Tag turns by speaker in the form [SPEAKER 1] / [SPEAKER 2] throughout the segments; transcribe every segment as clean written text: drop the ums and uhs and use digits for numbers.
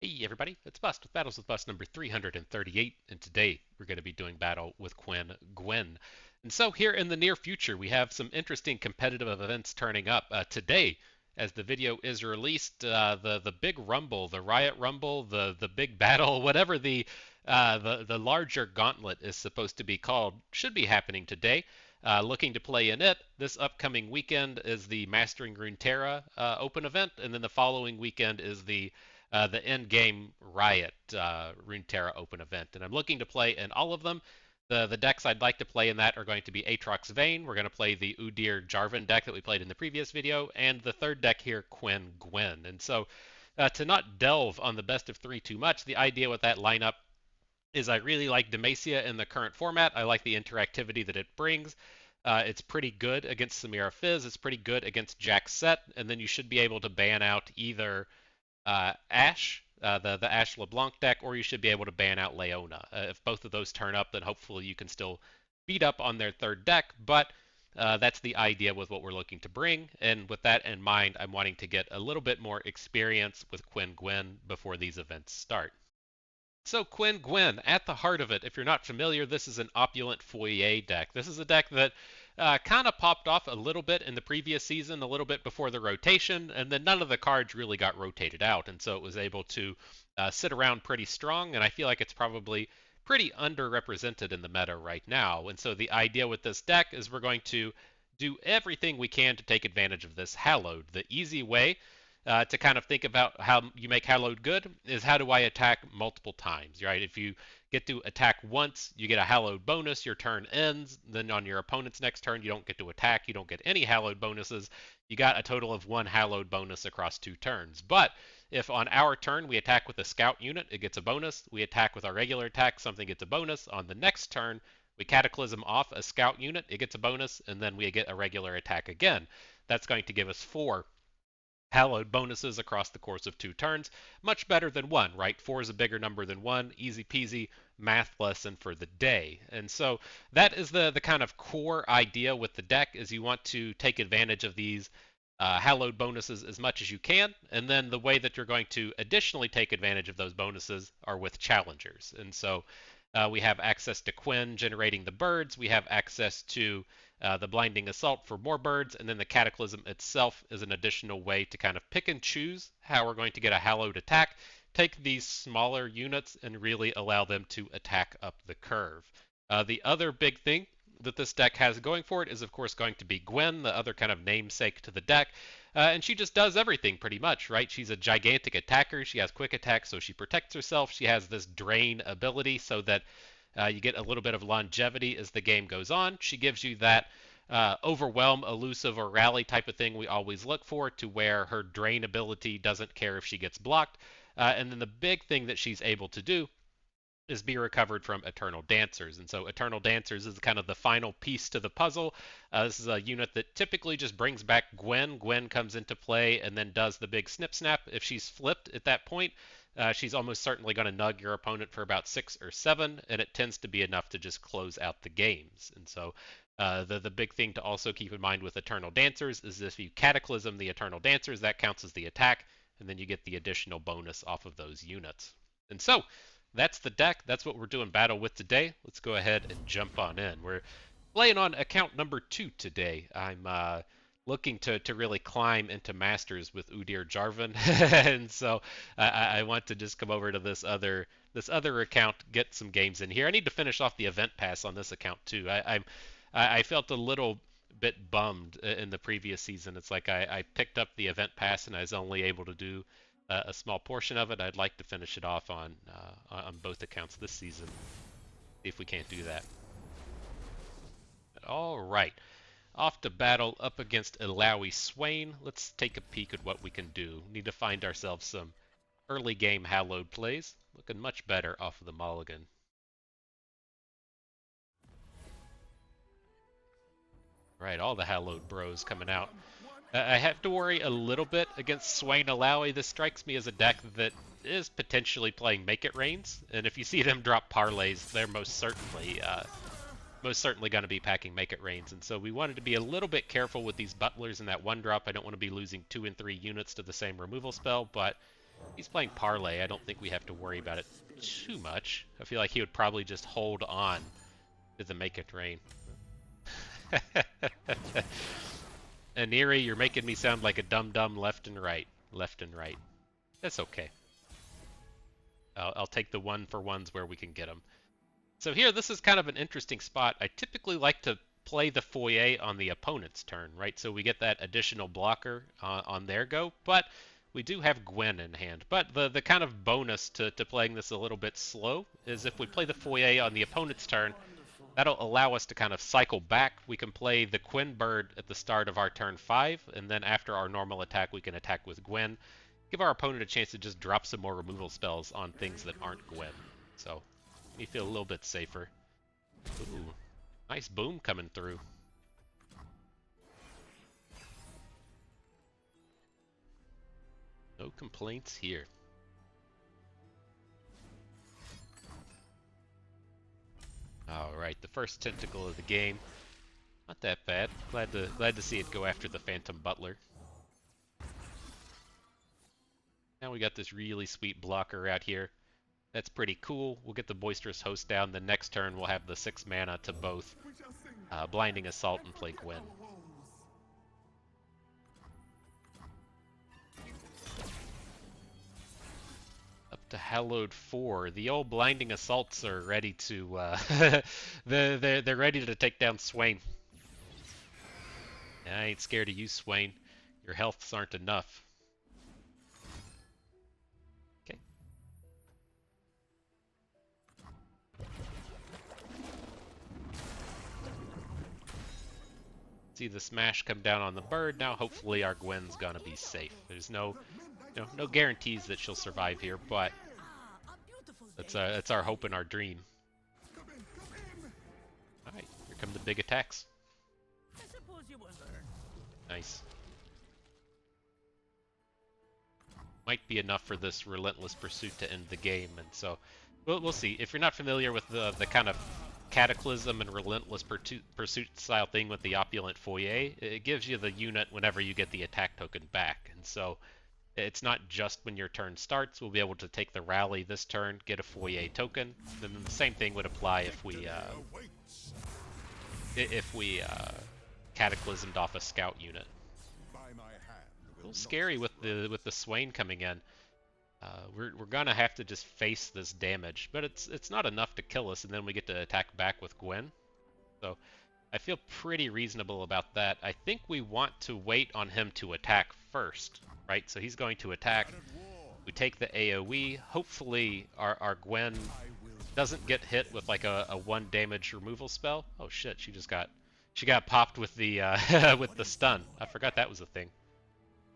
[SPEAKER 1] Hey everybody, it's Bust with Battles with Bust number 338, and today we're going to be doing battle with Quinn Gwen. And so here in the near future, we have some interesting competitive events turning up. Today, as the video is released, the big rumble, the Riot Rumble, the big battle, whatever the larger gauntlet is supposed to be called, should be happening today. Looking to play in it, this upcoming weekend is the Mastering Runeterra Open event, and then the following weekend is the end game Riot Runeterra Open event, and I'm looking to play in all of them. The decks I'd like to play in that are going to be Aatrox Vayne. We're going to play the Udyr Jarvan deck that we played in the previous video, and the third deck here, Quinn Gwen. And so, to not delve on the best of three too much, the idea with that lineup is I really like Demacia in the current format. I like the interactivity that it brings. It's pretty good against Samira Fizz. It's pretty good against Jack Set, and then you should be able to ban out either Ashe, the Ashe LeBlanc deck, or you should be able to ban out Leona. If both of those turn up, then hopefully you can still beat up on their third deck, but that's the idea with what we're looking to bring. And with that in mind, I'm wanting to get a little bit more experience with Quinn Gwen before these events start. So Quinn Gwen, at the heart of it, if you're not familiar, this is an Opulent Foyer deck. This is a deck that kind of popped off a little bit in the previous season, a little bit before the rotation, and then none of the cards really got rotated out, and so it was able to sit around pretty strong, and I feel like it's probably pretty underrepresented in the meta right now. And so the idea with this deck is we're going to do everything we can to take advantage of this Hallowed. The easy way to kind of think about how you make Hallowed good is how do I attack multiple times, right? If you get to attack once, you get a Hallowed bonus, your turn ends, then on your opponent's next turn, you don't get to attack, you don't get any Hallowed bonuses, you got a total of one Hallowed bonus across 2 turns. But if on our turn we attack with a scout unit, it gets a bonus. We attack with our regular attack, something gets a bonus. On the next turn, we Cataclysm off a scout unit, it gets a bonus, and then we get a regular attack again. That's going to give us 4 Hallowed bonuses across the course of 2 turns. Much better than one, right? 4 is a bigger number than 1. Easy peasy math lesson for the day. And so that is the kind of core idea with the deck is you want to take advantage of these Hallowed bonuses as much as you can. And then the way that you're going to additionally take advantage of those bonuses are with challengers. And so we have access to Quinn generating the birds. We have access to the Blinding Assault for more birds, and then the Cataclysm itself is an additional way to kind of pick and choose how we're going to get a Hallowed attack, take these smaller units and really allow them to attack up the curve. The other big thing that this deck has going for it is, of course, going to be Gwen, the other kind of namesake to the deck. And she just does everything pretty much, right? She's a gigantic attacker. She has quick attack, so she protects herself. She has this drain ability so that you get a little bit of longevity as the game goes on. She gives you that overwhelm, elusive, or rally type of thing we always look for, to where her drain ability doesn't care if she gets blocked. And then the big thing that she's able to do is be recovered from Eternal Dancers. And so Eternal Dancers is kind of the final piece to the puzzle. This is a unit that typically just brings back Gwen. Gwen comes into play and then does the big snip snap. If she's flipped at that point, she's almost certainly going to nug your opponent for about 6 or 7, and it tends to be enough to just close out the games. And so the big thing to also keep in mind with Eternal Dancers is if you Cataclysm the Eternal Dancers, that counts as the attack, and then you get the additional bonus off of those units. And so that's the deck. That's what we're doing battle with today. Let's go ahead and jump on in. We're playing on account number 2 today. I'm looking to really climb into Masters with Udyr Jarvan, and so I want to just come over to this other account, get some games in here. I need to finish off the event pass on this account too. I felt a little bit bummed in the previous season. It's like I picked up the event pass and I was only able to do a small portion of it. I'd like to finish it off on both accounts this season. See if we can't do that. All right, off to battle up against Illaoi Swain. Let's take a peek at what we can do. Need to find ourselves some early game Hallowed plays. Looking much better off of the mulligan. Right, all the Hallowed bros coming out. I have to worry a little bit against Swain Illaoi. This strikes me as a deck that is potentially playing Make It Rains, and if you see them drop parlays, they're most certainly going to be packing Make It Rains. And so we wanted to be a little bit careful with these butlers in that 1-drop. I don't want to be losing 2 and 3 units to the same removal spell, but He's playing Parlay. I don't think we have to worry about it too much. I feel like he would probably just hold on to the Make It Rain. And Eerie, you're making me sound like a dum-dum left and right. Left and right. That's okay. I'll take the one-for-ones where we can get them. So here, this is kind of an interesting spot. I typically like to play the Foyer on the opponent's turn, right? So we get that additional blocker on their go, but we do have Gwen in hand. But the kind of bonus to playing this a little bit slow is if we play the Foyer on the opponent's turn, that'll allow us to kind of cycle back. We can play the Quinn bird at the start of our turn 5, and then after our normal attack, we can attack with Gwen. Give our opponent a chance to just drop some more removal spells on things that aren't Gwen. So, we feel a little bit safer. Ooh, nice boom coming through. No complaints here. Alright, the first tentacle of the game. Not that bad. Glad to see it go after the Phantom Butler. Now we got this really sweet blocker out here. That's pretty cool. We'll get the Boisterous Host down. The next turn we'll have the 6 mana to both Blinding Assault and play Gwen. Up to Hallowed 4. The old Blinding Assaults are ready to they're ready to take down Swain. I ain't scared of you, Swain. Your healths aren't enough. Okay. See the smash come down on the bird. Now hopefully our Gwen's gonna be safe. There's no guarantees that she'll survive here, but that's our hope and our dream. Alright, here come the big attacks. Nice. Might be enough for this Relentless Pursuit to end the game, and so we'll see. If you're not familiar with the kind of Cataclysm and Relentless Pursuit style thing with the Opulent Foyer, it gives you the unit whenever you get the attack token back, and so it's not just when your turn starts. We'll be able to take the rally this turn, get a Foyer token, and then the same thing would apply if we Cataclysmed off a scout unit. A little scary with the Swain coming in. We're gonna have to just face this damage, but it's not enough to kill us, and then we get to attack back with Gwen. So I feel pretty reasonable about that. I think we want to wait on him to attack first, right? So he's going to attack. We take the AoE. Hopefully our Gwen doesn't get hit with like a 1 damage removal spell. Oh shit, she got popped with the with the stun. I forgot that was a thing.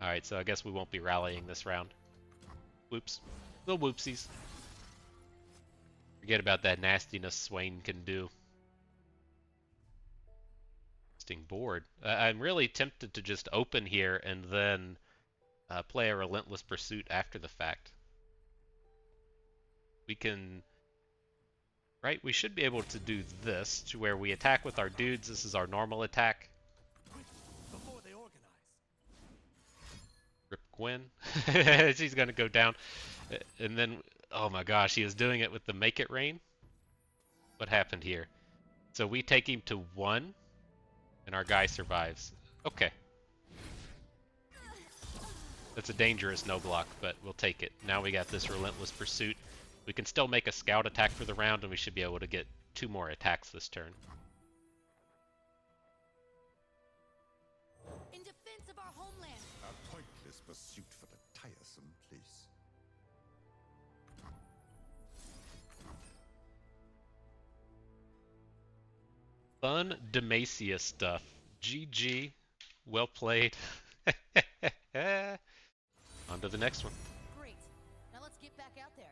[SPEAKER 1] Alright, so I guess we won't be rallying this round. Whoops. Little whoopsies. Forget about that nastiness Swain can do. Interesting board. I'm really tempted to just open here and then play a Relentless Pursuit after the fact. We can... Right, we should be able to do this, to where we attack with our dudes. This is our normal attack. Rip Gwen. She's gonna go down. And then, oh my gosh, he is doing it with the Make It Rain. What happened here? So we take him to 1, and our guy survives. Okay. That's a dangerous no block, but we'll take it. Now we got this Relentless Pursuit. We can still make a scout attack for the round, and we should be able to get 2 more attacks this turn.
[SPEAKER 2] In defense of our homeland.
[SPEAKER 3] A pointless pursuit for the tiresome place.
[SPEAKER 1] Fun Demacia stuff. GG. Well played. On to the next one.
[SPEAKER 2] Great. Now let's get back out there.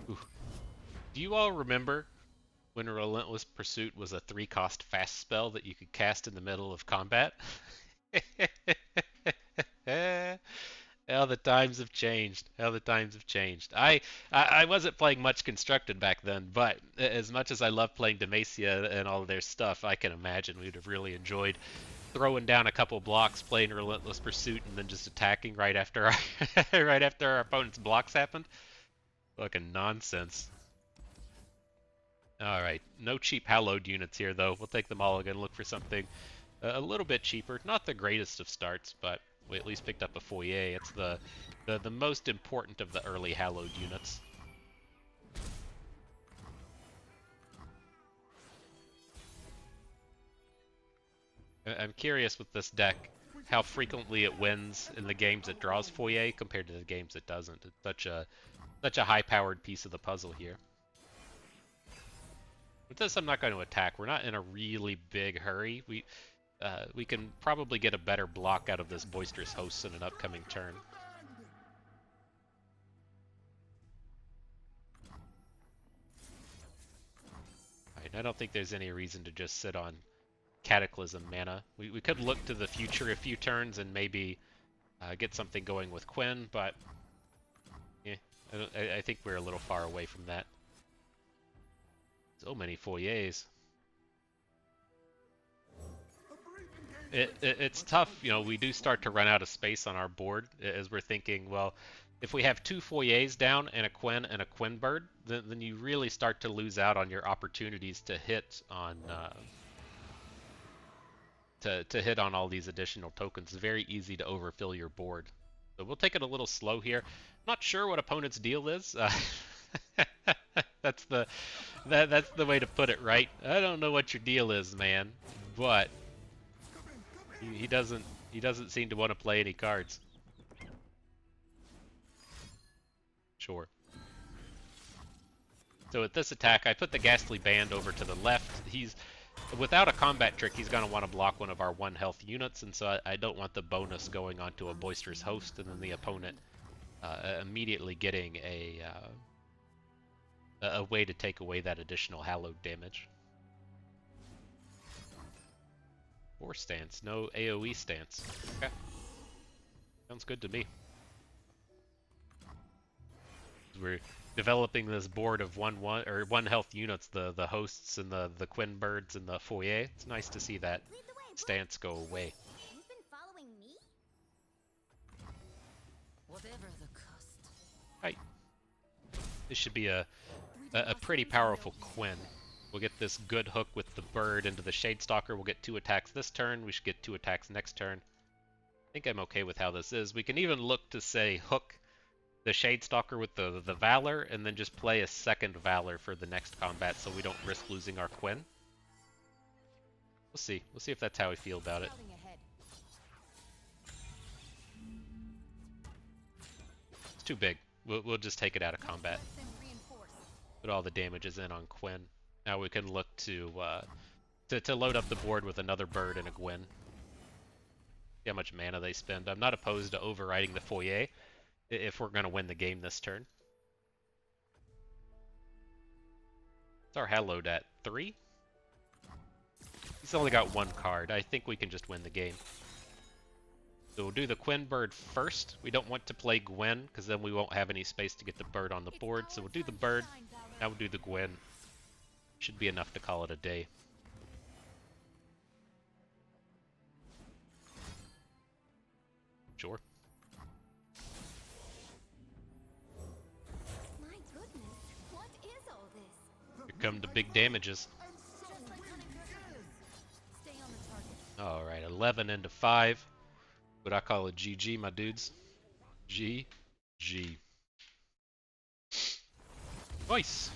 [SPEAKER 1] Ooh. Do you all remember when a Relentless Pursuit was a 3-cost fast spell that you could cast in the middle of combat? How the times have changed. How the times have changed. I wasn't playing much Constructed back then, but as much as I love playing Demacia and all of their stuff, I can imagine we'd have really enjoyed throwing down a couple blocks, playing Relentless Pursuit, and then just attacking right after our right after our opponent's blocks happened. Fucking nonsense. Alright, no cheap Hallowed units here though. We'll take them all again, look for something a little bit cheaper. Not the greatest of starts, but we at least picked up a Foyer. It's the most important of the early Hallowed units. I'm curious with this deck how frequently it wins in the games it draws Foyer compared to the games it doesn't. It's such a high-powered piece of the puzzle here. With this, I'm not going to attack. We're not in a really big hurry. We can probably get a better block out of this Boisterous Host in an upcoming turn. Alright, I don't think there's any reason to just sit on Cataclysm mana. We could look to the future a few turns and maybe get something going with Quinn, but yeah, I think we're a little far away from that. So many Foyers. It's tough, you know, we do start to run out of space on our board as we're thinking, well, if we have two Foyers down and a Quinn bird, then you really start to lose out on your opportunities to hit on to hit on all these additional tokens. It's very easy to overfill your board. So we'll take it a little slow here. Not sure what opponent's deal is. That's the way to put it, right? I don't know what your deal is, man, but he doesn't seem to want to play any cards. Sure. So with this attack, I put the Ghastly Band over to the left. Without a combat trick, he's going to want to block one of our 1 health units, and so I don't want the bonus going onto a Boisterous Host, and then the opponent immediately getting a way to take away that additional Hallowed damage. 4 stance, no AoE stance. Okay. Sounds good to me. We're developing this board of 1 health units, the hosts and the Quinn birds and the Foyer. It's nice to see that stance go away.
[SPEAKER 2] You've been following me? Whatever the cost.
[SPEAKER 1] Right. This should be a pretty powerful Quinn. We'll get this good hook with the bird into the Shadestalker. We'll get 2 attacks this turn. We should get 2 attacks next turn. I think I'm okay with how this is. We can even look to, say, hook the Shadestalker with the Valor, and then just play a second Valor for the next combat so we don't risk losing our Quinn. We'll see. We'll see if that's how we feel about it. It's too big. We'll just take it out of combat. Put all the damages in on Quinn. Now we can look to load up the board with another bird and a Gwen. See how much mana they spend. I'm not opposed to overriding the Foyer if we're going to win the game this turn. What's our Hallowed at? 3? He's only got 1 card. I think we can just win the game. So we'll do the Quinn bird first. We don't want to play Gwen, because then we won't have any space to get the bird on the board. So we'll do the bird. Now we'll do the Gwen. Should be enough to call it a day. Sure.
[SPEAKER 2] My goodness, what is all this?
[SPEAKER 1] Here come the big damages.
[SPEAKER 2] Stay on the target.
[SPEAKER 1] Alright, 11 into 5. What I call a GG, my dudes. GG. Nice.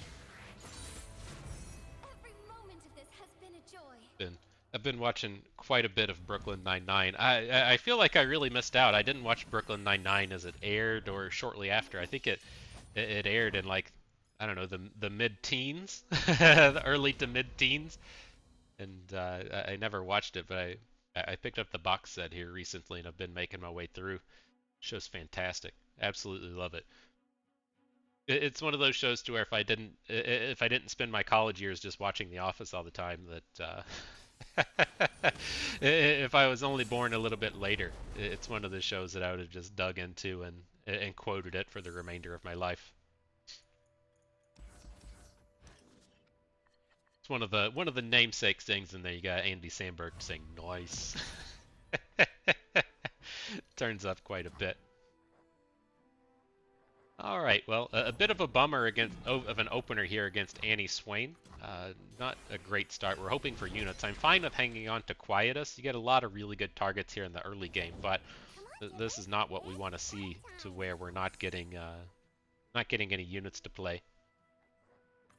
[SPEAKER 2] Every moment of this has been a joy.
[SPEAKER 1] I've been watching quite a bit of Brooklyn Nine-Nine. I feel like I really missed out. I didn't watch Brooklyn Nine-Nine as it aired or shortly after. I think it aired in, like, I don't know, the mid-teens, the early to mid-teens, and I never watched it, but I picked up the box set here recently, and I've been making my way through. Show's fantastic. Absolutely love it. It's one of those shows to where if I didn't spend my college years just watching The Office all the time, that if I was only born a little bit later, it's one of the shows that I would have just dug into and quoted it for the remainder of my life. It's one of the namesake things, and there you got Andy Samberg saying nice. Turns up quite a bit. All right, well, a bit of a bummer of an opener here against Annie Swain. Not a great start. We're hoping for units. I'm fine with hanging on to Quietus. You get a lot of really good targets here in the early game, but this is not what we want to see, to where we're not getting any units to play.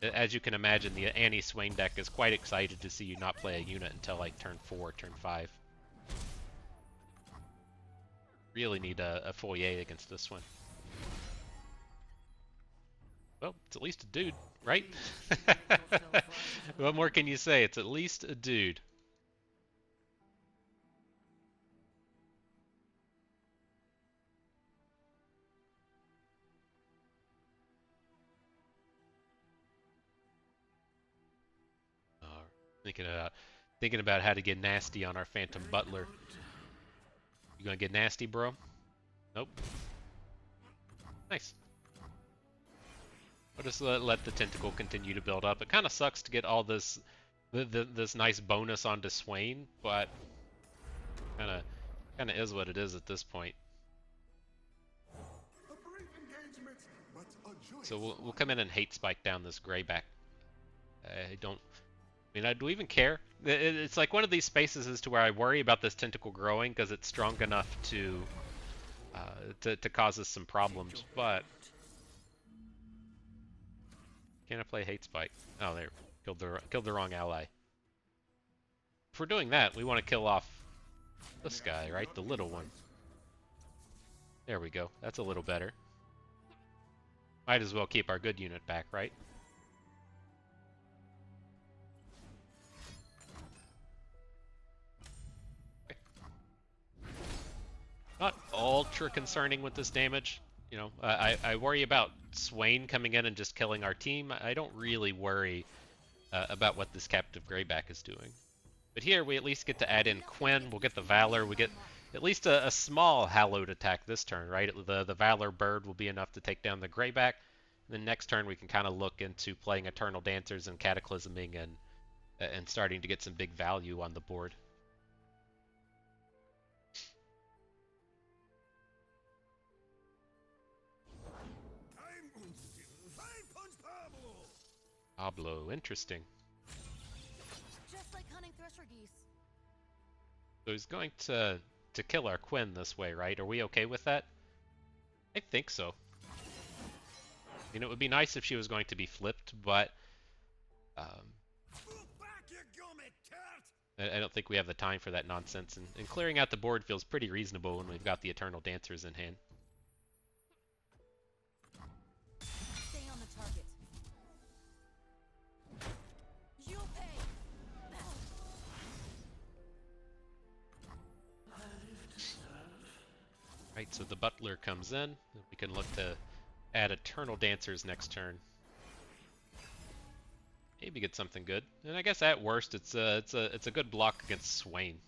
[SPEAKER 1] As you can imagine, the Annie Swain deck is quite excited to see you not play a unit until like turn 4, turn 5. Really need a Foyer against this one. Well, it's at least a dude, right? What more can you say? It's at least a dude. Thinking about how to get nasty on our Phantom Butler. You gonna get nasty, bro? Nope. Nice. I'll just let the tentacle continue to build up. It kind of sucks to get all this this nice bonus onto Swain, but kind of is what it is at this point. So we'll come in and hate spike down this Greyback. Do we even care? It's like one of these spaces as to where I worry about this tentacle growing because it's strong enough to cause us some problems, but can I play hate spike? Oh, there, killed the wrong ally. If we're doing that, we want to kill off this guy, right? The little one. There we go. That's a little better. Might as well keep our good unit back, right? Not ultra concerning with this damage. You know, I worry about Swain coming in and just killing our team. I don't really worry about what this Captive Greyback is doing. But here we at least get to add in Quinn. We'll get the Valor. We get at least a small Hallowed attack this turn, right? The Valor Bird will be enough to take down the Greyback. And then next turn we can kind of look into playing Eternal Dancers and Cataclysming and starting to get some big value on the board. Pablo, interesting.
[SPEAKER 2] Just like hunting thresher geese.
[SPEAKER 1] So he's going to kill our Quinn this way, right? Are we okay with that? I think so. You know, it would be nice if she was going to be flipped, but I don't think we have the time for that nonsense. And clearing out the board feels pretty reasonable when we've got the Eternal Dancers in hand.
[SPEAKER 2] Stay on the target. You'll pay.
[SPEAKER 1] Right, so the Butler comes in. We can look to add Eternal Dancers next turn. Maybe get something good. And I guess at worst, it's a good block against Swain.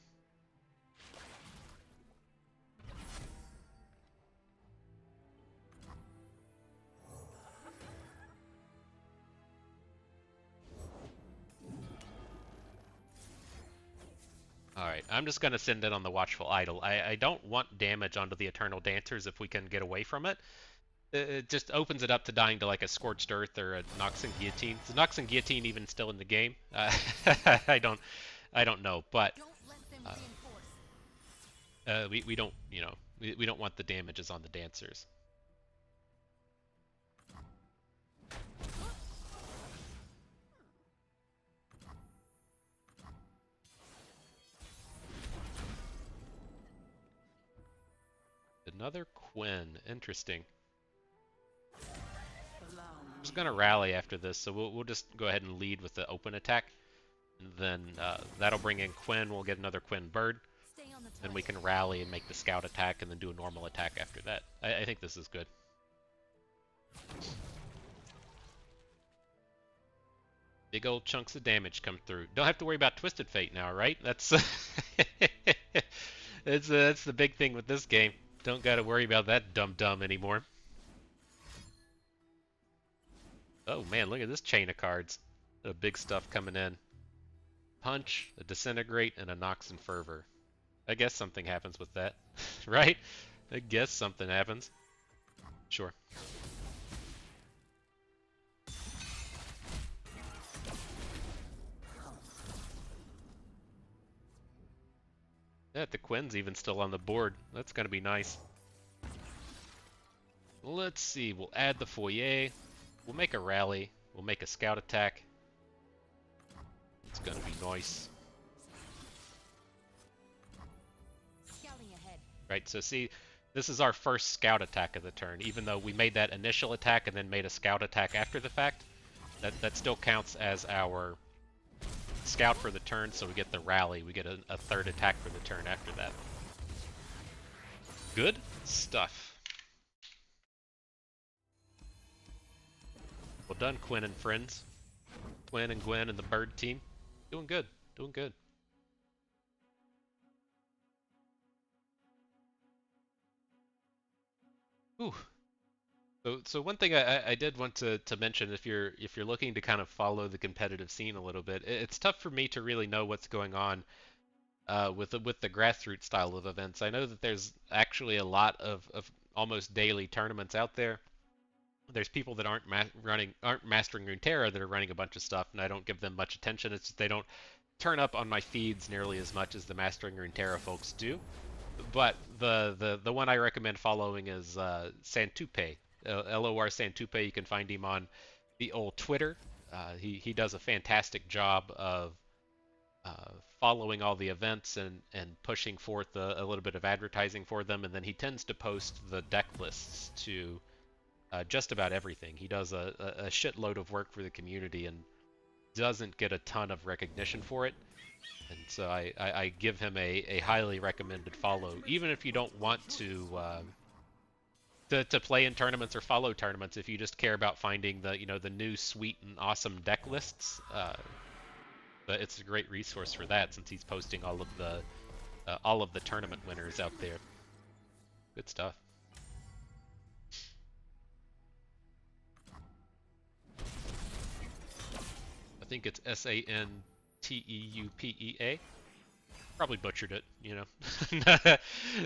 [SPEAKER 1] Alright, I'm just going to send it on the Watchful Idol. I don't want damage onto the Eternal Dancers if we can get away from it. It just opens it up to dying to like a Scorched Earth or a Noxan Guillotine. Is the Noxan Guillotine even still in the game? I don't know, but we don't, you know, we don't want the damages on the Dancers. Another Quinn, interesting. I'm just gonna rally after this, so we'll just go ahead and lead with the open attack, and then that'll bring in Quinn. We'll get another Quinn Bird, and we can rally and make the scout attack, and then do a normal attack after that. I think this is good. Big old chunks of damage come through. Don't have to worry about Twisted Fate now, right? That's that's the big thing with this game. Don't gotta worry about that dumb anymore. Oh man, look at this chain of cards. The big stuff coming in. Punch, a Disintegrate, and a Nox and Fervor. I guess something happens with that, right? I guess something happens. Sure. Yeah, the Quinn's even still on the board. That's gonna be nice. Let's see, we'll add the Foyer. We'll make a rally. We'll make a scout attack. It's gonna be nice.
[SPEAKER 2] Scouting ahead.
[SPEAKER 1] Right, so see, this is our first scout attack of the turn. Even though we made that initial attack and then made a scout attack after the fact, that still counts as our scout for the turn, so we get the rally. We get a third attack for the turn after that. Good stuff. Well done, Quinn and friends. Quinn and Gwen and the bird team. Doing good. Doing good. Ooh. So one thing I did want to mention, if you're looking to kind of follow the competitive scene a little bit, it's tough for me to really know what's going on with the grassroots style of events. I know that there's actually a lot of almost daily tournaments out there. There's people that aren't mastering Runeterra that are running a bunch of stuff, and I don't give them much attention. It's just they don't turn up on my feeds nearly as much as the Mastering Runeterra folks do. But the one I recommend following is Santupe, LOR Santupe. You can find him on the old Twitter. He does a fantastic job of following all the events and pushing forth a little bit of advertising for them, and then he tends to post the deck lists to just about everything. He does a shitload of work for the community and doesn't get a ton of recognition for it. And so I give him a highly recommended follow, even if you don't want to play in tournaments or follow tournaments. If you just care about finding the new sweet and awesome deck lists, but it's a great resource for that, since he's posting all of the tournament winners out there. Good stuff. I think it's Santeupea. Probably butchered it,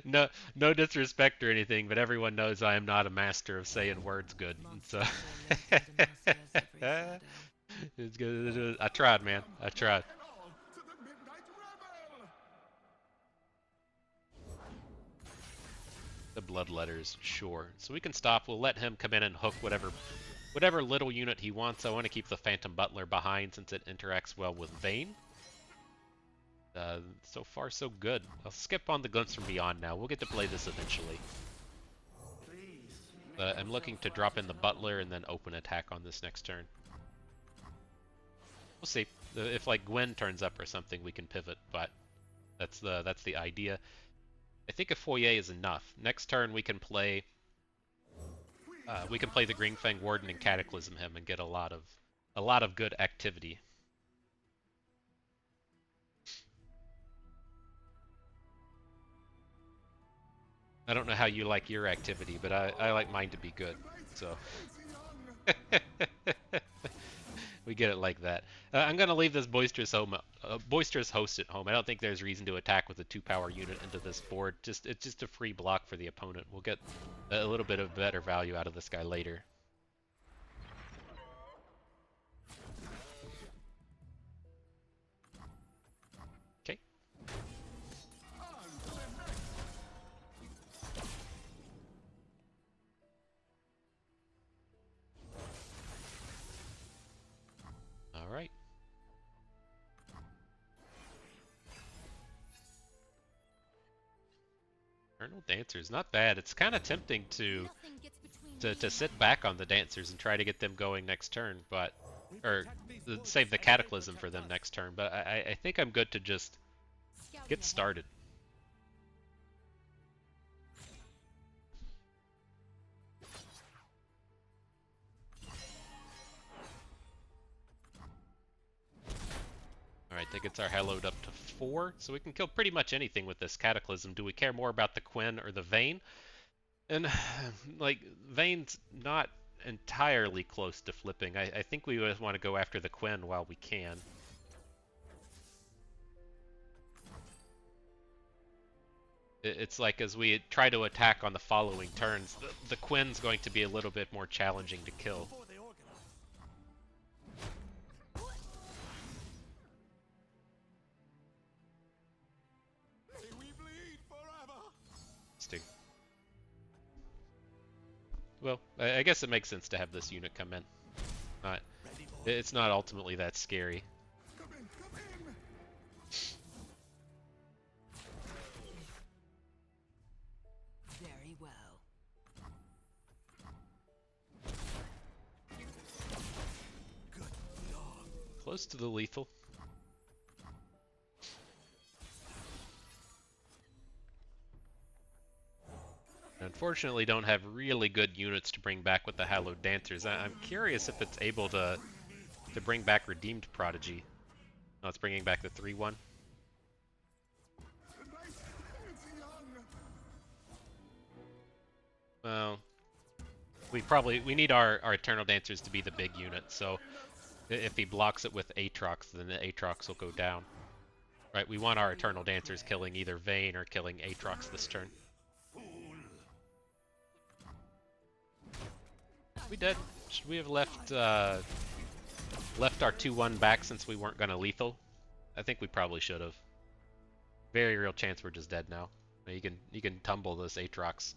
[SPEAKER 1] no disrespect or anything, but everyone knows I am not a master of saying words good. So it's good. I tried, man. I tried. The bloodletters, sure. So we can stop. We'll let him come in and hook whatever little unit he wants. I want to keep the Phantom Butler behind since it interacts well with Vayne. So far, so good. I'll skip on the Glimpse from Beyond now. We'll get to play this eventually. I'm looking to drop in the Butler and then open attack on this next turn. We'll see. If like Gwen turns up or something, we can pivot, but that's the idea. I think a Foyer is enough. Next turn we can play the Greenfang Warden and Cataclysm him and get a lot of good activity. I don't know how you like your activity, but I like mine to be good. So we get it like that. I'm gonna leave this boisterous host at home. I don't think there's reason to attack with a 2-power unit into this board. It's just a free block for the opponent. We'll get a little bit of better value out of this guy later. Okay. All right. Eternal Dancers, not bad. It's kind of tempting to sit back on the Dancers and try to get them going next turn, or save the Cataclysm for them next turn. But I think I'm good to just get started. Alright, that gets our Hallowed up to 4, so we can kill pretty much anything with this Cataclysm. Do we care more about the Quinn or the Vayne? And, like, Vayne's not entirely close to flipping. I think we would want to go after the Quinn while we can. It's like as we try to attack on the following turns, the Quinn's going to be a little bit more challenging to kill. Well, I guess it makes sense to have this unit come in. It's not ultimately that scary.
[SPEAKER 3] Come in, come in.
[SPEAKER 2] Very well.
[SPEAKER 3] Good Lord.
[SPEAKER 1] Close to the lethal. Unfortunately, don't have really good units to bring back with the Hallowed Dancers. I'm curious if it's able to bring back Redeemed Prodigy. No, it's bringing back the 3-1. Well, we need our Eternal Dancers to be the big unit, so if he blocks it with Aatrox, then the Aatrox will go down. Right, we want our Eternal Dancers killing either Vayne or killing Aatrox this turn. We did. Should we have left our 2-1 back since we weren't gonna lethal? I think we probably should have. Very real chance we're just dead now. You can tumble this Aatrox.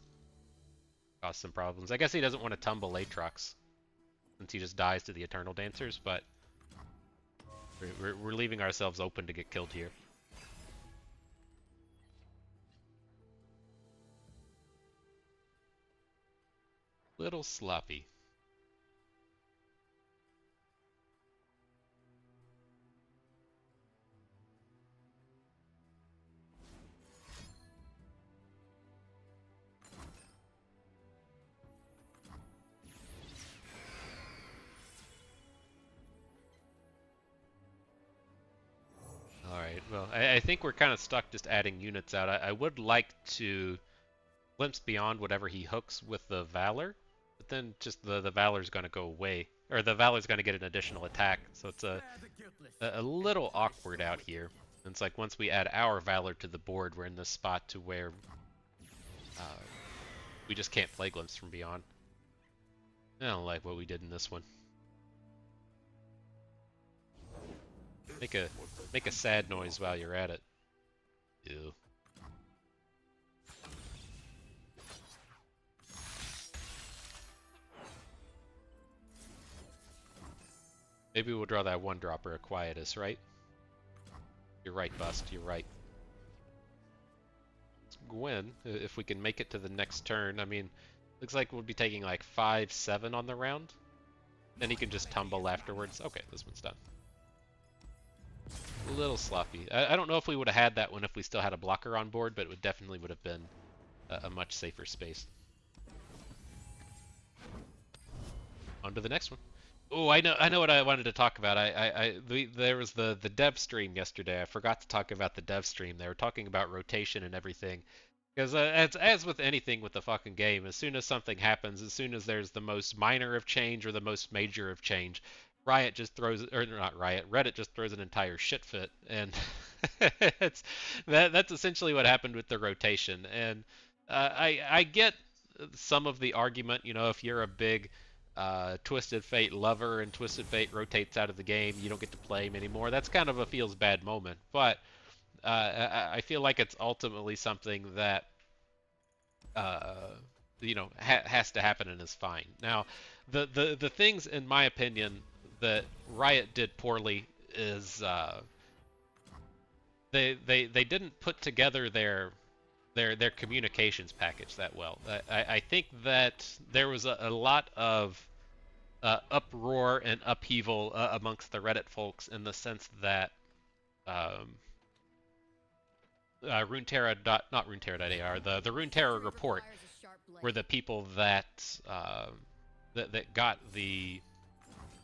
[SPEAKER 1] Cause some problems. I guess he doesn't want to tumble Aatrox since he just dies to the Eternal Dancers, but we're leaving ourselves open to get killed here. Little sloppy. Alright, well, I think we're kind of stuck just adding units out. I would like to glimpse beyond whatever he hooks with the Valor, but then just the Valor's going to go away. Or the Valor's going to get an additional attack, so it's a little awkward out here. And it's like once we add our Valor to the board, we're in this spot to where we just can't play Glimpse from Beyond. I don't like what we did in this one. Make a sad noise while you're at it. Ew. Maybe we'll draw that 1-dropper of Quietus, right? You're right, Bust. You're right. Gwen, if we can make it to the next turn, I mean, looks like we'll be taking like 5-7 on the round. Then he can just tumble afterwards. Okay, this one's done. A little sloppy. I don't know if we would have had that one if we still had a blocker on board, but it definitely would have been a much safer space. On to the next one. Oh, I know what I wanted to talk about. There was the dev stream yesterday. I forgot to talk about the dev stream. They were talking about rotation and everything. Because as with anything with the fucking game, as soon as something happens, as soon as there's the most minor of change or the most major of change, Riot just throws, or not Riot, Reddit just throws an entire shit fit, and that's essentially what happened with the rotation. And I get some of the argument, you know, if you're a big Twisted Fate lover and Twisted Fate rotates out of the game, you don't get to play him anymore. That's kind of a feels bad moment, but I feel like it's ultimately something that you know has to happen and is fine. Now, the things, in my opinion, that Riot did poorly is they didn't put together their communications package that well. I think that there was a lot of uproar and upheaval amongst the Reddit folks in the sense that Runeterra not Runeterra.ar, the Runeterra report were the people that that got the,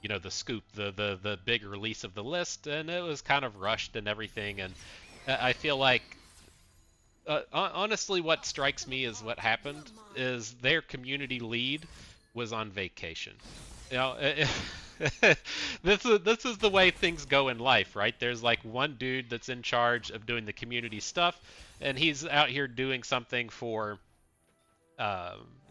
[SPEAKER 1] you know, the scoop, the big release of the list, and it was kind of rushed and everything. And I feel like honestly, what strikes me is what happened is their community lead was on vacation. You know, this is the way things go in life, right? There's like one dude that's in charge of doing the community stuff, and he's out here doing something for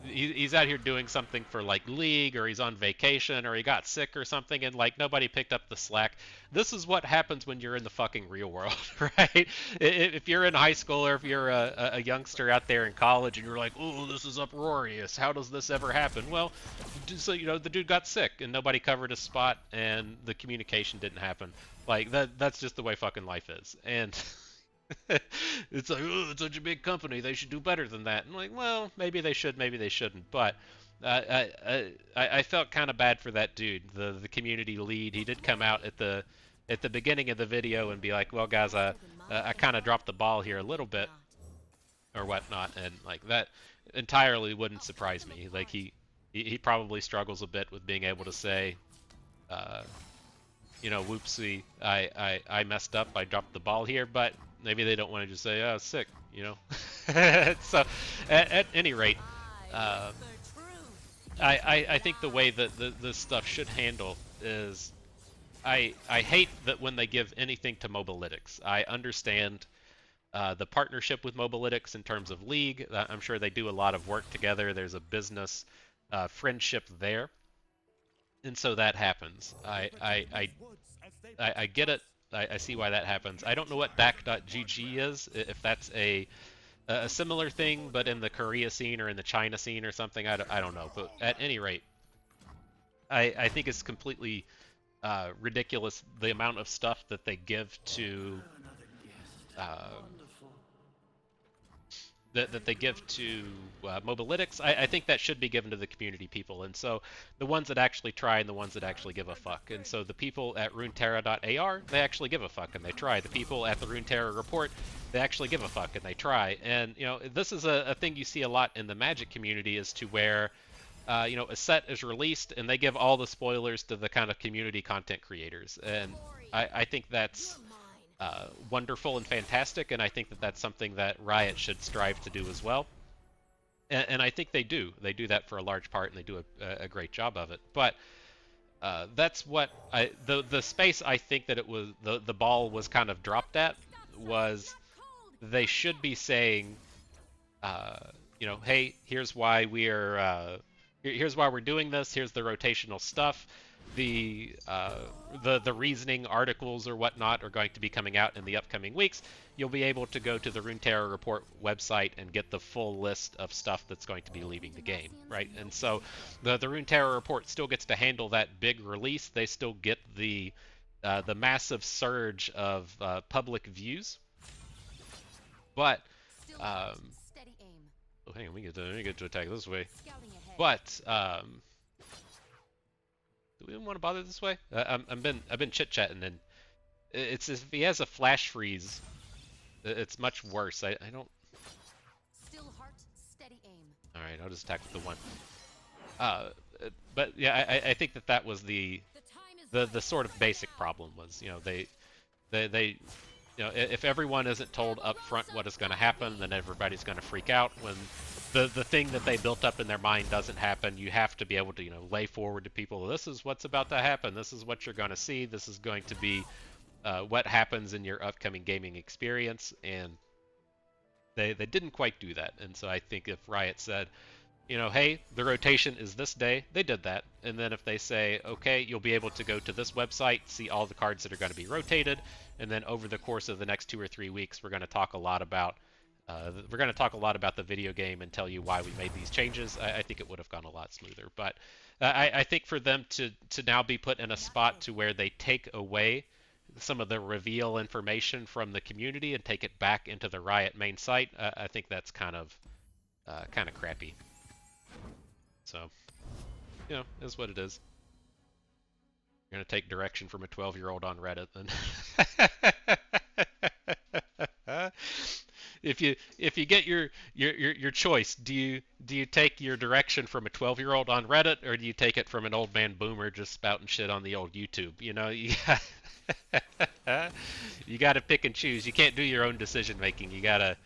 [SPEAKER 1] he's out here doing something for like league, or he's on vacation, or he got sick or something, and like nobody picked up the slack. This is what happens when you're in the fucking real world, right? If you're in high school, or if you're a youngster out there in college and you're like, oh, this is uproarious, how does this ever happen? Well, so you know, the dude got sick and nobody covered his spot and the communication didn't happen. Like that's just the way fucking life is. And it's like, oh, it's such a big company, they should do better than that. And I'm like, well, maybe they should, maybe they shouldn't. But I felt kind of bad for that dude, the community lead. He did come out at the beginning of the video and be like, well, guys, I kind of dropped the ball here a little bit, or whatnot, and like that entirely wouldn't surprise me. Like he probably struggles a bit with being able to say, you know, whoopsie, I messed up, I dropped the ball here, but maybe they don't want to just say, oh, sick, you know. So, at any rate, I think the way that this stuff should handle is, I hate that when they give anything to Mobalytics. I understand the partnership with Mobalytics in terms of League. I'm sure they do a lot of work together. There's a business friendship there, and so that happens. I get it. I see why that happens. I don't know what back.gg is, if that's a similar thing, but in the Korea scene or in the China scene or something. I don't know. But at any rate, I think it's completely ridiculous the amount of stuff that they give to that they give to Mobalytics. I think that should be given to the community people, and so the ones that actually try and the ones that actually give a fuck. And so the people at runeterra.ar, they actually give a fuck and they try. The people at the Runeterra report, they actually give a fuck and they try. And you know, this is a thing you see a lot in the Magic community, as to where you know, a set is released and they give all the spoilers to the kind of community content creators, and I think that's wonderful and fantastic, and I think that that's something that Riot should strive to do as well. And I think they do. They do that for a large part, and they do a great job of it. But that's what the space I think that it was the ball was kind of dropped at, was they should be saying, you know, hey, here's why here's why we're doing this. Here's the rotational stuff. The reasoning articles or whatnot are going to be coming out in the upcoming weeks. You'll be able to go to the Runeterra report website and get the full list of stuff that's going to be leaving the game, right? And so the Runeterra report still gets to handle that big release. They still get the massive surge of public views, but oh, hang on, we get to attack this way, but do we even want to bother this way? I've been chit-chatting, and it's if he has a flash freeze, it's much worse. I don't.
[SPEAKER 2] Still heart, steady aim.
[SPEAKER 1] All right, I'll just attack with the one. But yeah, I think that was the sort of basic problem was, you know, they you know, if everyone isn't told up front what is going to happen, then everybody's going to freak out. When the thing that they built up in their mind doesn't happen, you have to be able to, you know, lay forward to people, this is what's about to happen, this is what you're going to see, this is going to be what happens in your upcoming gaming experience. And they didn't quite do that. And so I think if Riot said, you know, hey, the rotation is this day, they did that. And then if they say, okay, you'll be able to go to this website, see all the cards that are going to be rotated, and then over the course of the next 2 or 3 weeks, we're going to talk a lot about the video game and tell you why we made these changes, I think it would have gone a lot smoother. But I think for them to now be put in a spot to where they take away some of the reveal information from the community and take it back into the Riot main site, I think that's kind of crappy. So, you know, is what it is. You're gonna take direction from a 12-year-old on Reddit, then. If you get your choice, do you take your direction from a 12-year-old on Reddit, or do you take it from an old man boomer just spouting shit on the old YouTube? You know, you got to pick and choose. You can't do your own decision making. You gotta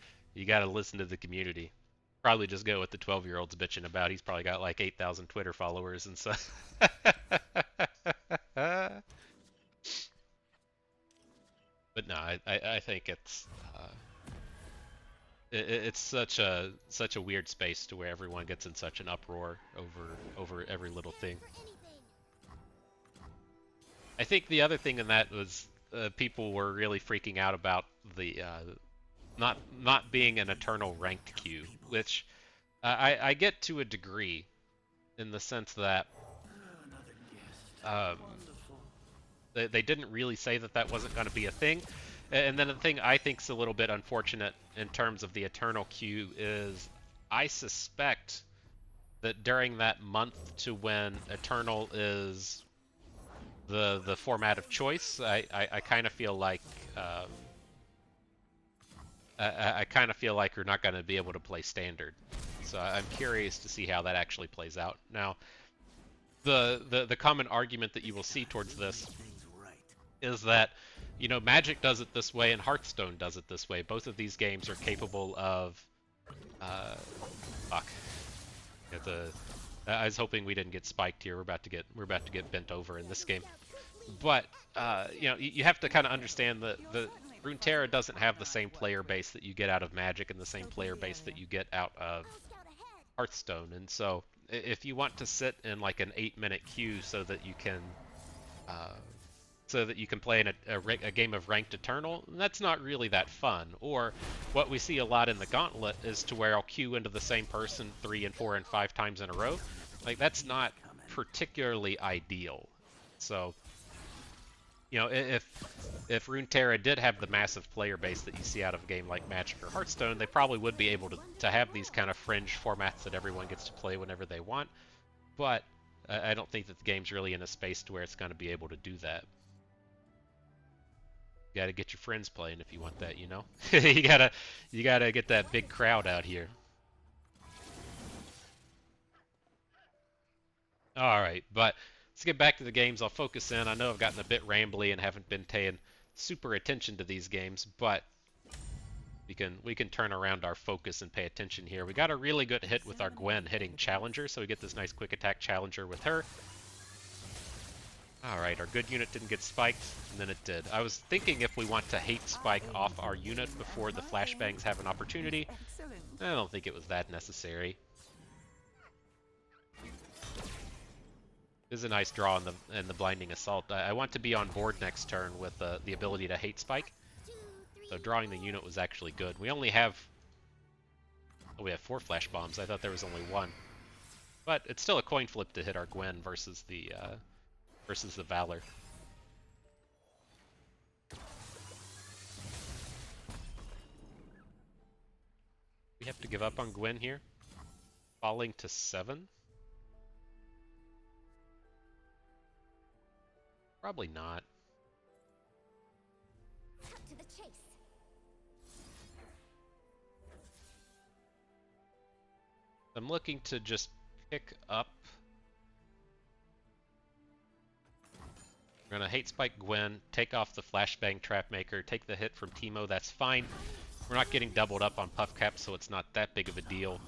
[SPEAKER 1] listen to the community. probably just go with the 12-year-olds bitching about. He's probably got like 8,000 Twitter followers and stuff. But no, I think it's such a weird space to where everyone gets in such an uproar over every little thing. I think the other thing in that was people were really freaking out about the not being an eternal ranked queue, which I get to a degree in the sense that um, they didn't really say that that wasn't going to be a thing. And then the thing I think is a little bit unfortunate in terms of the eternal queue is I suspect that during that month to when eternal is the format of choice, I kind of feel like I kind of feel like you're not going to be able to play standard. So I'm curious to see how that actually plays out. Now, the common argument that you will see towards this is that, you know, Magic does it this way and Hearthstone does it this way. Both of these games are capable of fuck. I was hoping we didn't get spiked here. We're about to get bent over in this game. But you know, you have to kind of understand that the Runeterra doesn't have the same player base that you get out of Magic and the same player base that you get out of Hearthstone. And so if you want to sit in like an 8-minute queue so that you can play in a game of Ranked Eternal, that's not really that fun. Or what we see a lot in the Gauntlet is to where I'll queue into the same person 3 and 4 and 5 times in a row. Like, that's not particularly ideal. So, you know, if Runeterra did have the massive player base that you see out of a game like Magic or Hearthstone, they probably would be able to have these kind of fringe formats that everyone gets to play whenever they want. But I don't think that the game's really in a space to where it's going to be able to do that. You gotta get your friends playing if you want that, you know? you gotta get that big crowd out here. Alright, but let's get back to the games. I'll focus in. I know I've gotten a bit rambly and haven't been paying super attention to these games, but we can turn around our focus and pay attention here. We got a really good hit with our Gwen hitting Challenger, so we get this nice quick attack Challenger with her. Alright, our good unit didn't get spiked, and then it did. I was thinking if we want to hate spike off our unit before the flashbangs have an opportunity. I don't think it was that necessary. This is a nice draw in the Blinding Assault. I want to be on board next turn with the ability to hate spike. So drawing the unit was actually good. We only have... Oh, we have 4 flash bombs. I thought there was only 1. But it's still a coin flip to hit our Gwen versus the Valor. We have to give up on Gwen here. Falling to 7? Probably not.
[SPEAKER 2] Cut to the chase.
[SPEAKER 1] I'm looking to just pick up. We're gonna hate spike Gwen, take off the flashbang Trapmaker, take the hit from Teemo, that's fine. We're not getting doubled up on Puff Cap, so it's not that big of a deal.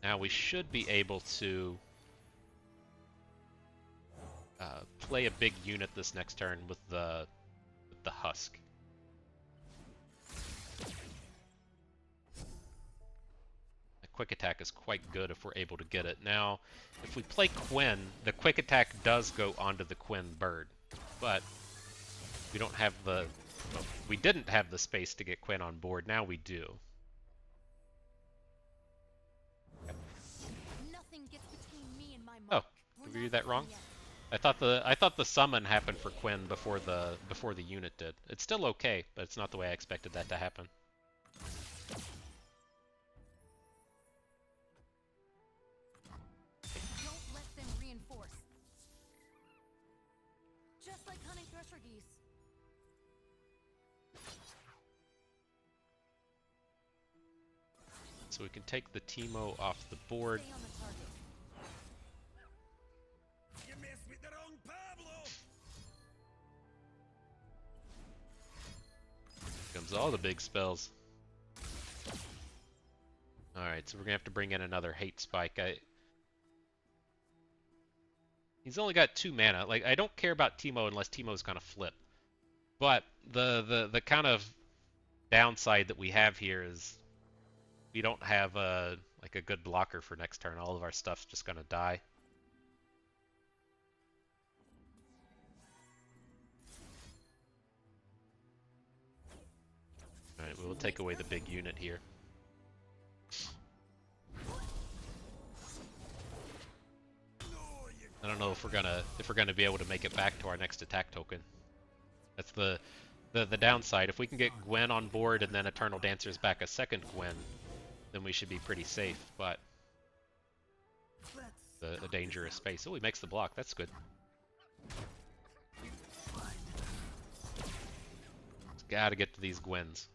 [SPEAKER 1] Now we should be able to play a big unit this next turn with the Husk. The quick attack is quite good if we're able to get it. Now, if we play Quinn, the quick attack does go onto the Quinn bird, but we don't have the... Well, we didn't have the space to get Quinn on board. Now we do.
[SPEAKER 2] Nothing gets between me and my
[SPEAKER 1] Oh,
[SPEAKER 2] mark.
[SPEAKER 1] did we do that wrong? I thought the summon happened for Quinn before the unit did. It's still okay, but it's not the way I expected that to happen.
[SPEAKER 2] Don't let them reinforce. Just like hunting thresher geese.
[SPEAKER 1] So we can take the Teemo off the board.
[SPEAKER 2] Stay on the target.
[SPEAKER 3] You messed with the wrong Pablo!
[SPEAKER 1] Here comes all the big spells. Alright, so we're gonna have to bring in another hate spike. He's only got 2 mana. Like, I don't care about Teemo unless Teemo's gonna flip. But the kind of downside that we have here is we don't have like a good blocker for next turn. All of our stuff's just gonna die. Alright, we'll take away the big unit here. I don't know if we're gonna be able to make it back to our next attack token. That's the downside. If we can get Gwen on board and then Eternal Dancer's back a second Gwen, then we should be pretty safe, but a dangerous space. Oh, he makes the block. That's good. Just gotta get to these Gwens.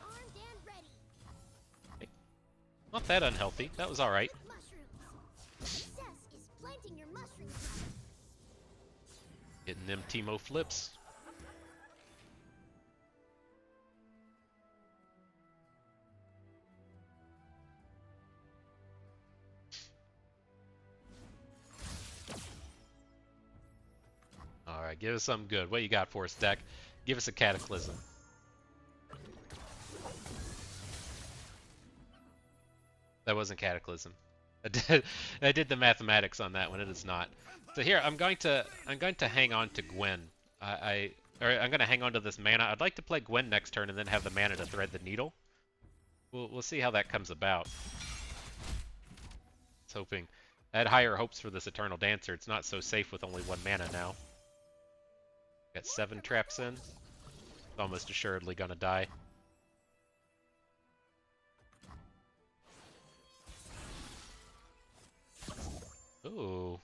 [SPEAKER 2] Armed and ready.
[SPEAKER 1] Okay. Not that unhealthy. That was alright.
[SPEAKER 2] Mushrooms. Success is planting your mushrooms.
[SPEAKER 1] Getting them Teemo flips. Alright, give us something good. What you got for us, deck? Give us a Cataclysm. That wasn't Cataclysm. I did the mathematics on that one. It is not. So here, I'm going to hang on to Gwen. I'm going to hang on to this mana. I'd like to play Gwen next turn and then have the mana to thread the needle. We'll see how that comes about. I was hoping. I had higher hopes for this Eternal Dancer. It's not so safe with only 1 mana now. Got 7 traps in. It's almost assuredly gonna die. Ooh.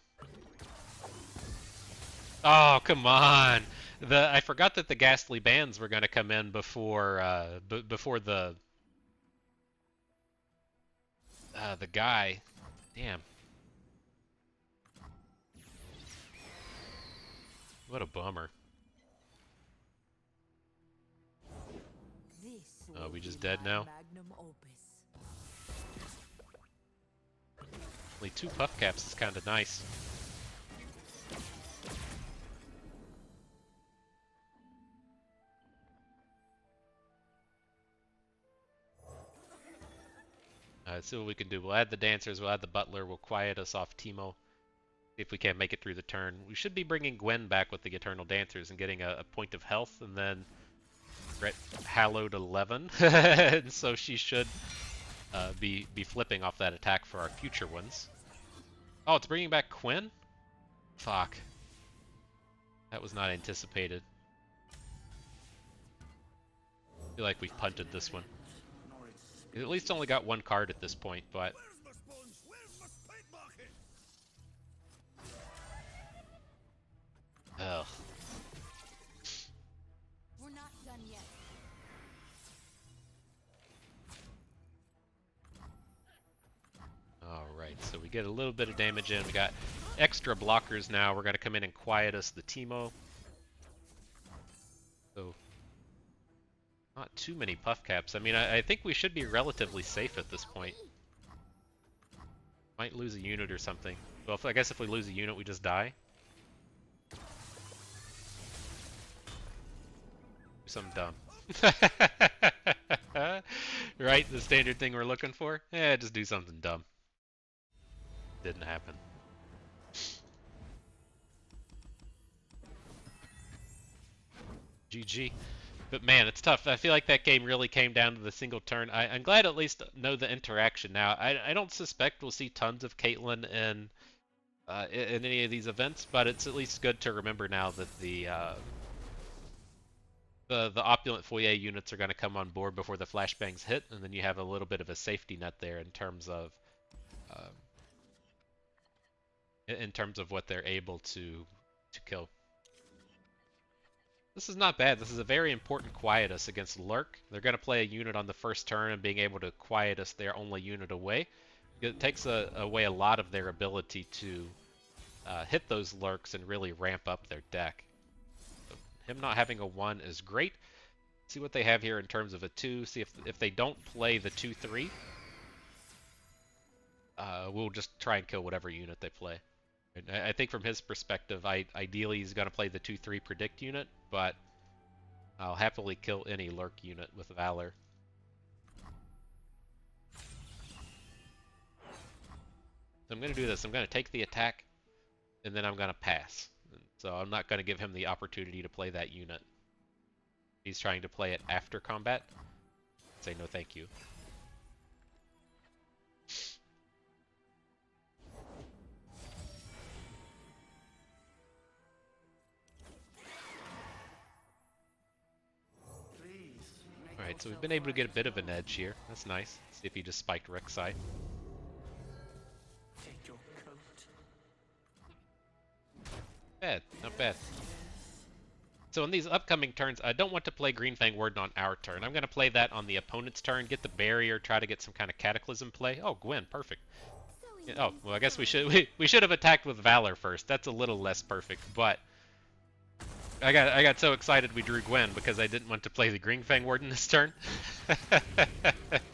[SPEAKER 1] Oh, come on! I forgot that the ghastly bands were gonna come in before before the guy. Damn. What a bummer. Oh, we just dead now? Only 2 puff caps is kinda nice. Let's see what we can do. We'll add the dancers, we'll add the butler, we'll quiet us off Teemo. See if we can't make it through the turn. We should be bringing Gwen back with the Eternal Dancers and getting a point of health, and then we're at Hallowed 11. And so she should be flipping off that attack for our future ones. Oh, it's bringing back Quinn? Fuck. That was not anticipated. I feel like we've punted this one. We at least only got 1 card at this point, but... Ugh.
[SPEAKER 2] We're not done yet.
[SPEAKER 1] Alright, so we get a little bit of damage in. We got extra blockers now. We're going to come in and quiet us the Teemo. So, not too many puff caps. I mean, I think we should be relatively safe at this point. Might lose a unit or something. Well, I guess if we lose a unit, we just die. Do something dumb. Right? The standard thing we're looking for? Yeah, just do something dumb. Didn't happen. GG. But man, it's tough. I feel like that game really came down to the single turn. I'm glad at least know the interaction now. I don't suspect we'll see tons of Caitlyn in any of these events, but it's at least good to remember now that the Opulent Foyer units are going to come on board before the flashbangs hit, and then you have a little bit of a safety net there in terms of what they're able to kill. This is not bad. This is a very important quiet us against Lurk. They're going to play a unit on the first turn, and being able to quiet us their only unit away, it takes away a lot of their ability to hit those Lurks and really ramp up their deck. him not having a 1 is great. See what they have here in terms of a 2. See if they don't play the 2-3, we'll just try and kill whatever unit they play. And I think from his perspective, ideally he's going to play the 2-3 predict unit, but I'll happily kill any lurk unit with Valor. So I'm going to do this. I'm going to take the attack, and then I'm going to pass. So I'm not going to give him the opportunity to play that unit. He's trying to play it after combat. Say no thank you. Alright, so we've been able to get a bit of an edge here. That's nice. See if he just spiked Rek'Sai. Bad, not bad. So in these upcoming turns, I don't want to play Green Fang Warden on our turn. I'm going to play that on the opponent's turn, get the barrier, try to get some kind of Cataclysm play. Oh, Gwen, perfect. Yeah, oh, well, I guess we should have attacked with Valor first. That's a little less perfect, but I got so excited we drew Gwen because I didn't want to play the Green Fang Warden this turn.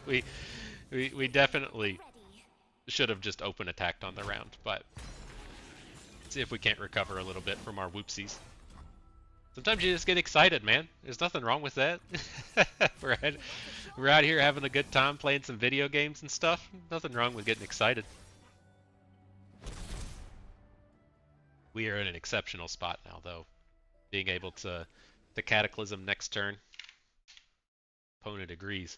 [SPEAKER 1] we definitely should have just open attacked on the round, but see if we can't recover a little bit from our whoopsies. Sometimes you just get excited, man. There's nothing wrong with that. We're out here having a good time playing some video games and stuff. Nothing wrong with getting excited. We are in an exceptional spot now, though. Being able to Cataclysm next turn. Opponent agrees.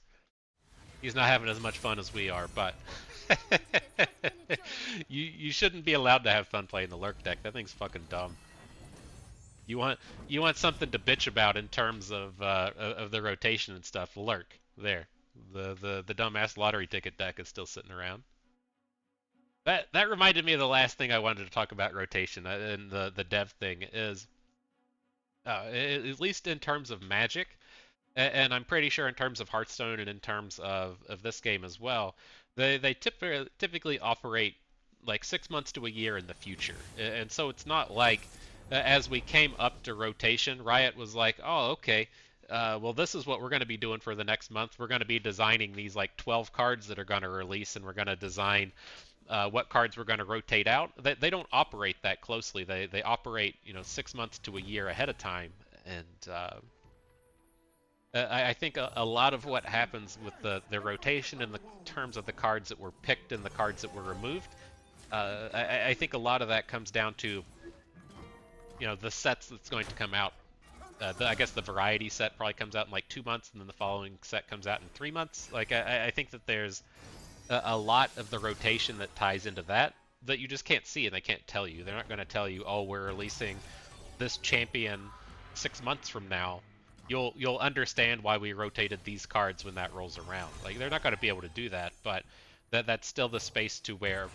[SPEAKER 1] He's not having as much fun as we are, but you shouldn't be allowed to have fun playing the Lurk deck. That thing's fucking dumb. You want something to bitch about in terms of the rotation and stuff. Lurk there. The dumbass lottery ticket deck is still sitting around. That reminded me of the last thing I wanted to talk about rotation and the dev thing is at least in terms of Magic, and I'm pretty sure in terms of Hearthstone and in terms of this game as well, they typically operate like 6 months to a year in the future, and so it's not like as we came up to rotation, Riot was like, oh, okay, well, this is what we're going to be doing for the next month. We're going to be designing these like 12 cards that are going to release, and we're going to design what cards we're going to rotate out. They don't operate that closely. They operate 6 months to a year ahead of time, and I think a lot of what happens with the rotation in the terms of the cards that were picked and the cards that were removed, I think a lot of that comes down to the sets that's going to come out. I guess the variety set probably comes out in like 2 months, and then the following set comes out in 3 months. Like I think that there's a lot of the rotation that ties into that you just can't see, and they can't tell you. They're not going to tell you, oh, we're releasing this champion 6 months from now. You'll understand why we rotated these cards when that rolls around. Like they're not going to be able to do that, but that's still the space to where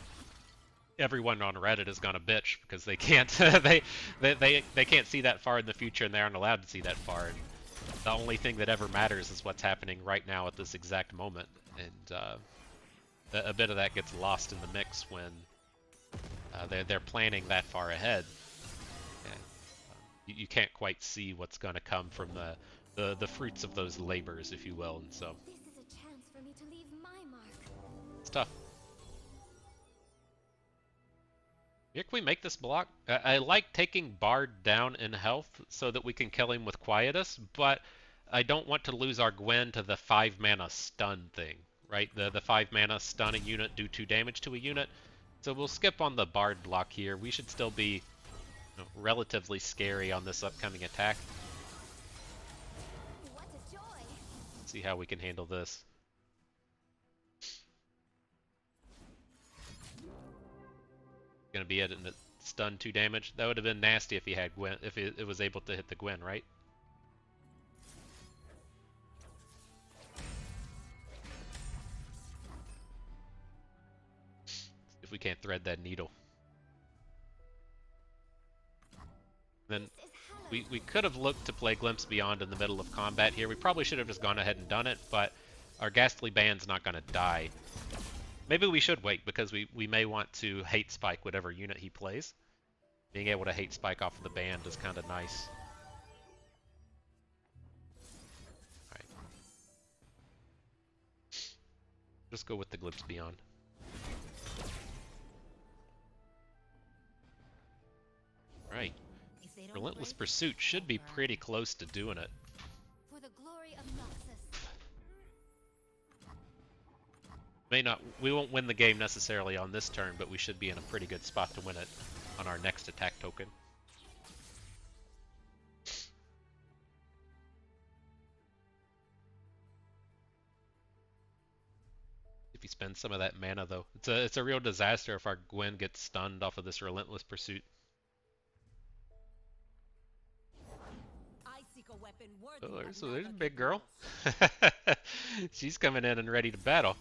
[SPEAKER 1] everyone on Reddit is gonna bitch because they can't they can't see that far in the future, and they aren't allowed to see that far. And the only thing that ever matters is what's happening right now at this exact moment, and a bit of that gets lost in the mix when they're planning that far ahead. And, you can't quite see what's gonna come from the fruits of those labors, if you will, and so
[SPEAKER 2] This is a chance for me to leave my mark.
[SPEAKER 1] it's tough. Here, can we make this block? I like taking Bard down in health so that we can kill him with Quietus, but I don't want to lose our Gwen to the 5 mana stun thing, right? The 5 mana stun a unit, do 2 damage to a unit. So we'll skip on the Bard block here. We should still be relatively scary on this upcoming attack.
[SPEAKER 2] What a joy!
[SPEAKER 1] See how we can handle this. Gonna be at a stun 2 damage. That would have been nasty if he had Gwen, if it was able to hit the Gwen, right? If we can't thread that needle. Then we could have looked to play Glimpse Beyond in the middle of combat here. We probably should have just gone ahead and done it, but our Ghastly Band's not gonna die. Maybe we should wait, because we may want to hate spike whatever unit he plays. Being able to hate spike off of the band is kind of nice. just go with the Glimpse Beyond. Right.
[SPEAKER 2] If they don't
[SPEAKER 1] Relentless
[SPEAKER 2] break,
[SPEAKER 1] Pursuit should be
[SPEAKER 2] they'll burn.
[SPEAKER 1] pretty close to doing it.
[SPEAKER 2] For the glory of Noxus.
[SPEAKER 1] We won't win the game necessarily on this turn, but we should be in a pretty good spot to win it on our next attack token. If he spends some of that mana though. It's a real disaster if our Gwen gets stunned off of this Relentless Pursuit.
[SPEAKER 2] I seek a weapon worthy
[SPEAKER 1] Oh,
[SPEAKER 2] of
[SPEAKER 1] there's a
[SPEAKER 2] Naga
[SPEAKER 1] big girl.
[SPEAKER 2] Kikuos.
[SPEAKER 1] She's coming in and ready to battle.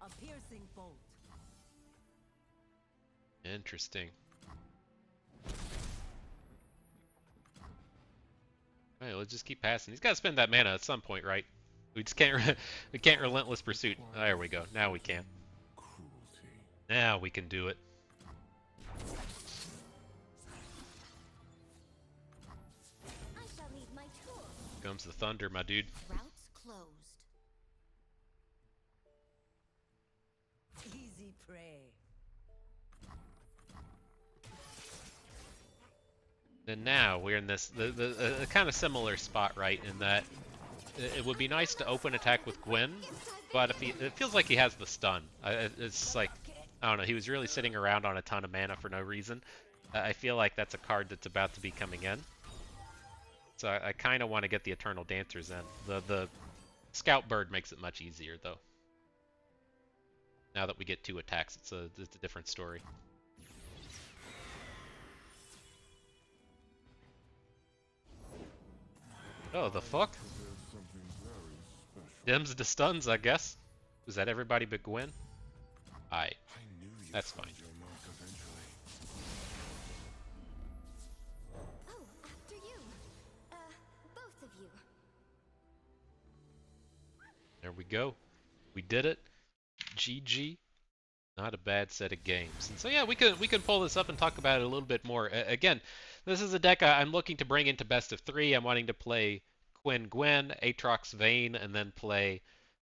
[SPEAKER 2] A piercing bolt.
[SPEAKER 1] Interesting. Alright, let's just keep passing. He's got to spend that mana at some point, right? We just can't. We can't Relentless Pursuit. There we go. Now we can.
[SPEAKER 3] Cruelty.
[SPEAKER 1] Now we can do it.
[SPEAKER 2] I shall need my tool.
[SPEAKER 1] Comes the thunder, my dude.
[SPEAKER 2] Routes closed.
[SPEAKER 4] Easy prey.
[SPEAKER 1] And now we're in this a kind of similar spot, right? In that it would be nice to open attack with Gwen, but if it feels like he has the stun. It's like, I don't know. He was really sitting around on a ton of mana for no reason. I feel like that's a card that's about to be coming in. So I kind of want to get the Eternal Dancers in. The Scout Bird makes it much easier though. Now that we get 2 attacks, it's a different story. Oh, the fuck?
[SPEAKER 3] There's something very special.
[SPEAKER 1] Dims to stuns, I guess. Was that everybody but Gwen? Aye.
[SPEAKER 3] I knew you'd
[SPEAKER 1] That's
[SPEAKER 3] find
[SPEAKER 1] fine.
[SPEAKER 3] your mark eventually.
[SPEAKER 2] Oh, after you. Both of you.
[SPEAKER 1] There we go. We did it. GG. Not a bad set of games. And so yeah, we can pull this up and talk about it a little bit more. Again, this is a deck I'm looking to bring into best of 3. I'm wanting to play Quinn Gwen, Aatrox Vayne, and then play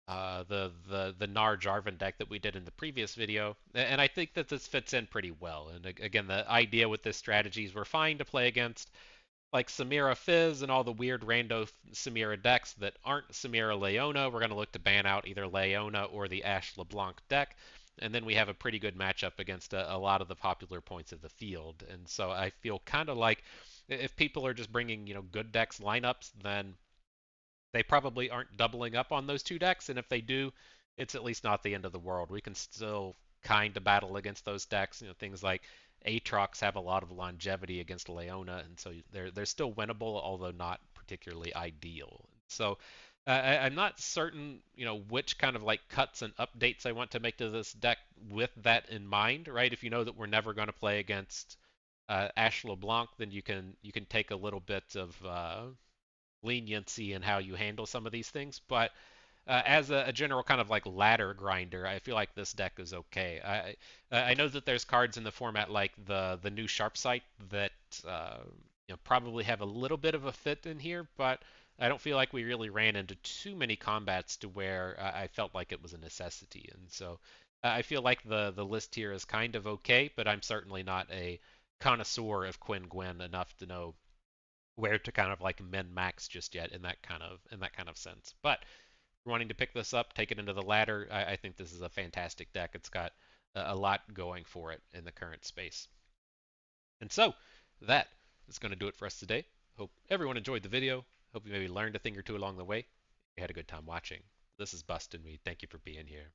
[SPEAKER 1] the Nar Jarvan deck that we did in the previous video. And I think that this fits in pretty well. And again, the idea with this strategy is we're fine to play against like Samira Fizz and all the weird rando Samira decks that aren't Samira Leona. We're going to look to ban out either Leona or the Ashe LeBlanc deck. And then we have a pretty good matchup against a lot of the popular points of the field. And so I feel kind of like if people are just bringing, good decks lineups, then they probably aren't doubling up on those 2 decks. And if they do, it's at least not the end of the world. We can still kind of battle against those decks. Things like Aatrox have a lot of longevity against Leona, and so they're still winnable, although not particularly ideal. So I'm not certain, which kind of like cuts and updates I want to make to this deck with that in mind, right? If you know that we're never going to play against Ashe LeBlanc, then you can take a little bit of leniency in how you handle some of these things. But as a general kind of like ladder grinder, I feel like this deck is okay. I know that there's cards in the format like the new Sharp Sight that probably have a little bit of a fit in here, but I don't feel like we really ran into too many combats to where I felt like it was a necessity. And so I feel like the list here is kind of okay, but I'm certainly not a connoisseur of Quinn Gwen enough to know where to kind of like min max just yet in that kind of sense. But if you're wanting to pick this up, take it into the ladder, I think this is a fantastic deck. It's got a lot going for it in the current space. And so that is going to do it for us today. Hope everyone enjoyed the video. Hope you maybe learned a thing or two along the way. You had a good time watching. This is Bustin' Me. Thank you for being here.